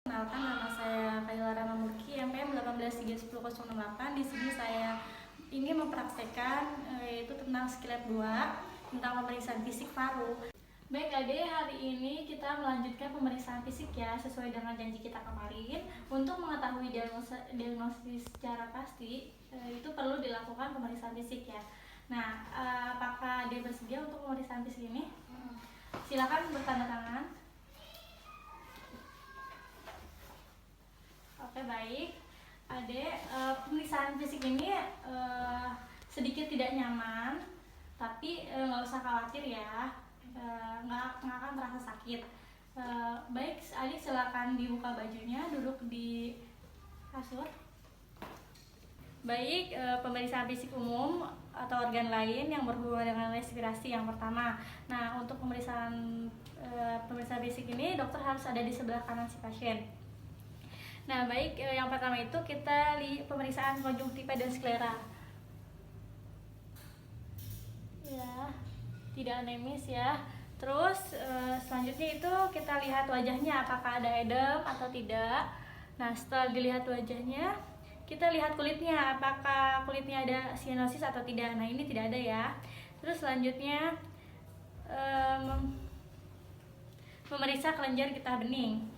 Kenalkan, nama saya Kailara Mamurki, MPM 18311008. Di sini saya ingin mempraktekkan yaitu tentang skill lab 2 tentang pemeriksaan fisik paru. Baik Ade, hari ini kita melanjutkan pemeriksaan fisik ya, sesuai dengan janji kita kemarin. Untuk mengetahui diagnosis secara pasti, itu perlu dilakukan pemeriksaan fisik ya. Nah, apakah Ade bersedia untuk pemeriksaan fisik ini? Silakan bertanda tangan. Oke, baik. Ade, pemeriksaan fisik ini sedikit tidak nyaman, tapi nggak usah khawatir ya, nggak akan terasa sakit. Baik, Ade silakan dibuka bajunya, duduk di kasur. Baik, pemeriksaan fisik umum atau organ lain yang berhubungan dengan respirasi yang pertama. Nah, untuk pemeriksaan fisik ini dokter harus ada di sebelah kanan si pasien. Nah, baik, yang pertama itu kita pemeriksaan konjungtiva dan sklera. Ya, tidak anemis ya. Terus selanjutnya itu kita lihat wajahnya apakah ada edem atau tidak. Nah, setelah dilihat wajahnya, kita lihat kulitnya apakah kulitnya ada sianosis atau tidak. Nah, ini tidak ada ya. Terus selanjutnya memeriksa kelenjar getah bening.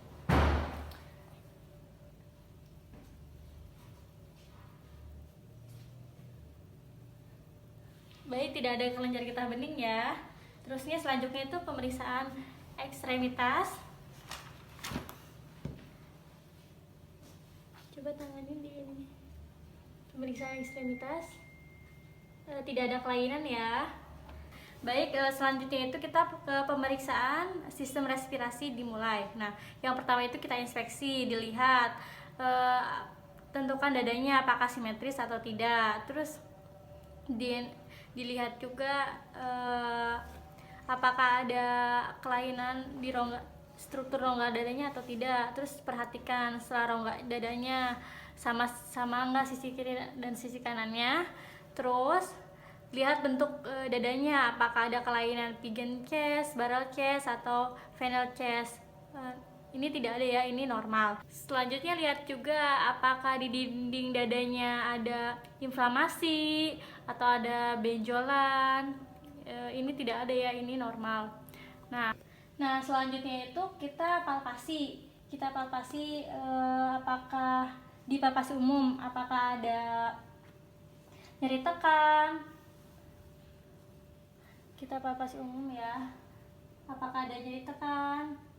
Baik, tidak ada kelenjar getah bening ya. Terusnya selanjutnya itu pemeriksaan ekstremitas. Coba tanganin di ini. Pemeriksaan ekstremitas. Tidak ada kelainan ya. Baik, selanjutnya itu kita ke pemeriksaan sistem respirasi dimulai. Nah, yang pertama itu kita inspeksi, dilihat tentukan dadanya apakah simetris atau tidak. Terus dilihat juga apakah ada kelainan di struktur rongga dadanya atau tidak. Terus perhatikan setelah rongga dadanya sama enggak sisi kiri dan sisi kanannya. Terus lihat bentuk dadanya, apakah ada kelainan pigeon chest, barrel chest atau funnel chest. Ini tidak ada ya, ini normal. Selanjutnya lihat juga apakah di dinding dadanya ada inflamasi atau ada benjolan. Ini tidak ada ya, ini normal. Nah, selanjutnya itu kita palpasi. Apakah di palpasi umum apakah ada nyeri tekan. Kita palpasi umum ya. Apakah ada nyeri tekan?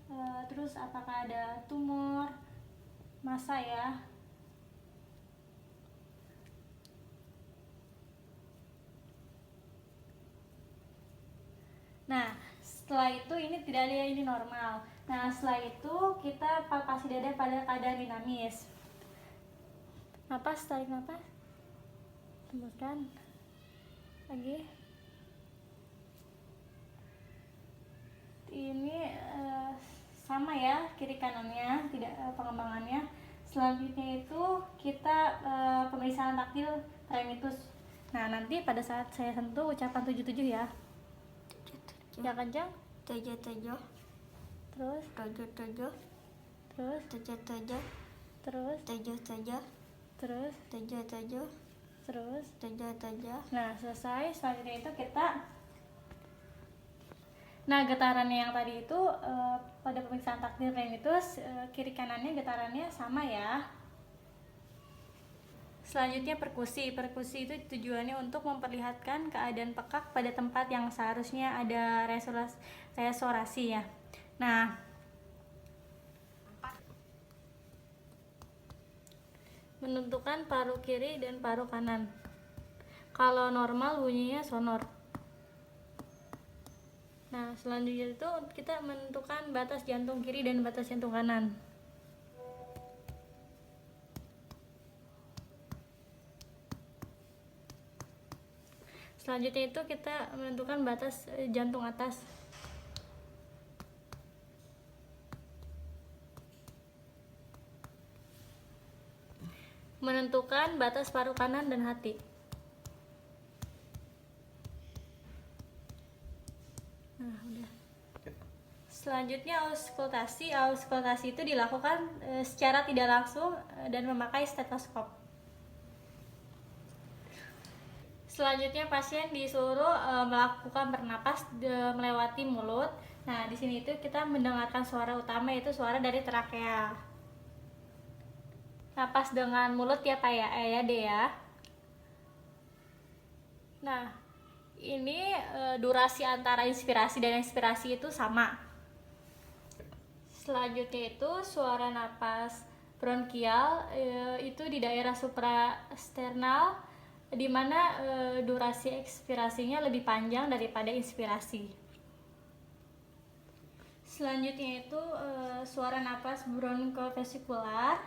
Terus apakah ada tumor massa ya. Nah, setelah itu ini tidak ada ya, ini normal. Nah, setelah itu kita palpasi dada pada keadaan dinamis. Napas, tarik napas, hembuskan lagi. Ini sama ya, kiri kanannya, tidak pengembangannya. Selanjutnya itu kita pemeriksaan taktil tremitus. Nah, nanti pada saat saya sentuh ucapan 77 ya. Ya kencang. 77. Terus 77. terus 77. terus 77. terus 77. terus 77. Nah, selesai. Selanjutnya itu kita getarannya yang tadi itu pada pemeriksaan taktil tremitus kiri kanannya getarannya sama ya. Selanjutnya perkusi. Perkusi itu tujuannya untuk memperlihatkan keadaan pekak pada tempat yang seharusnya ada restorasi ya. Nah, menentukan paru kiri dan paru kanan. Kalau normal bunyinya sonor. Nah, selanjutnya itu kita menentukan batas jantung kiri dan batas jantung kanan. Selanjutnya itu kita menentukan batas jantung atas. Menentukan batas paru kanan dan hati. Nah, udah. Selanjutnya Selanjutnya auskultasi. Auskultasi itu dilakukan secara tidak langsung dan memakai stetoskop. Selanjutnya pasien disuruh melakukan bernapas melewati mulut. Nah, di sini itu kita mendengarkan suara utama, yaitu suara dari trakea. Napas dengan mulut ya Pak ya D ya. Nah, ini durasi antara inspirasi dan ekspirasi itu sama. Selanjutnya itu suara napas bronkial itu di daerah suprasternal, di mana durasi ekspirasinya lebih panjang daripada inspirasi. Selanjutnya itu suara napas bronkofesikular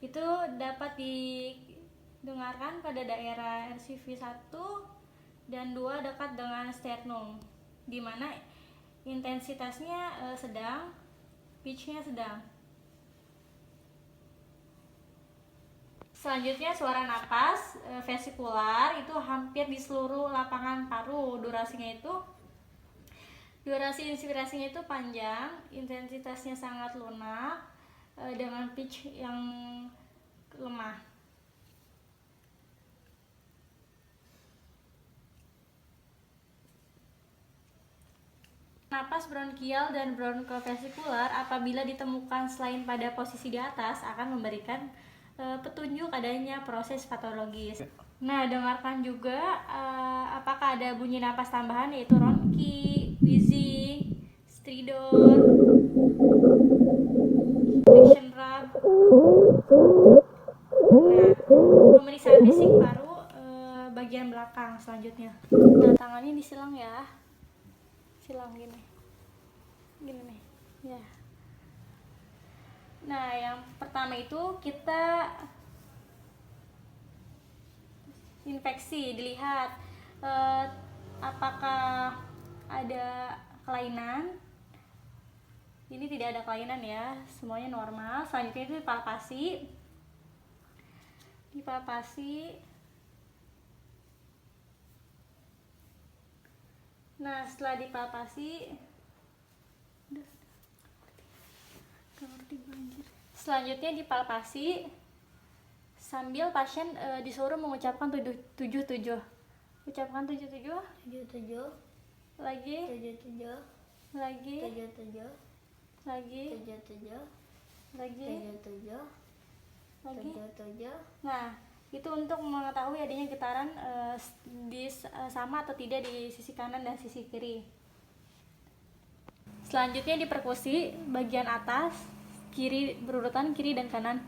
itu dapat didengarkan pada daerah RCV 1 dan 2 dekat dengan sternum, di mana intensitasnya sedang, pitch-nya sedang. Selanjutnya suara napas vesikular itu hampir di seluruh lapangan paru. Durasi inspirasinya itu panjang, intensitasnya sangat lunak dengan pitch yang lemah. Napas bronkial dan bronkofesikular apabila ditemukan selain pada posisi di atas akan memberikan petunjuk adanya proses patologis. Nah, dengarkan juga apakah ada bunyi napas tambahan, yaitu ronki, wheezing, stridor, friction rub. Nah, pemeriksaan fisik paru bagian belakang selanjutnya. Nah, tangannya disilang ya. Silang gini nih ya. Nah, yang pertama itu kita infeksi, dilihat apakah ada kelainan. Ini tidak ada kelainan ya, semuanya normal. Selanjutnya itu dipalpasi. Nah, setelah dipalpasi, selanjutnya dipalpasi sambil pasien disuruh mengucapkan 77. Ucapkan 77. 77. Lagi. 77. Lagi. 77. Lagi. 77. Lagi. 77. Lagi. 77. Nah, itu untuk mengetahui adanya getaran sama atau tidak di sisi kanan dan sisi kiri. Selanjutnya di perkusi bagian atas, kiri berurutan kiri dan kanan.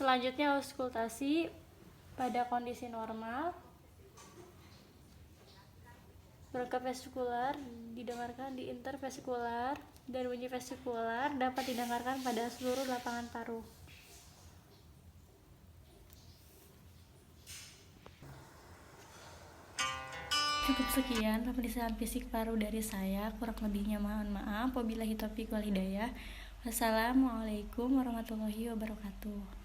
Selanjutnya auskultasi pada kondisi normal. Bronkofesikular didengarkan di intervesikular dan bunyi vesikular dapat didengarkan pada seluruh lapangan paru. Cukup sekian pemeriksaan fisik paru dari saya, kurang lebihnya mohon maaf. Wabillahi taufiq wal hidayah. Wassalamualaikum warahmatullahi wabarakatuh.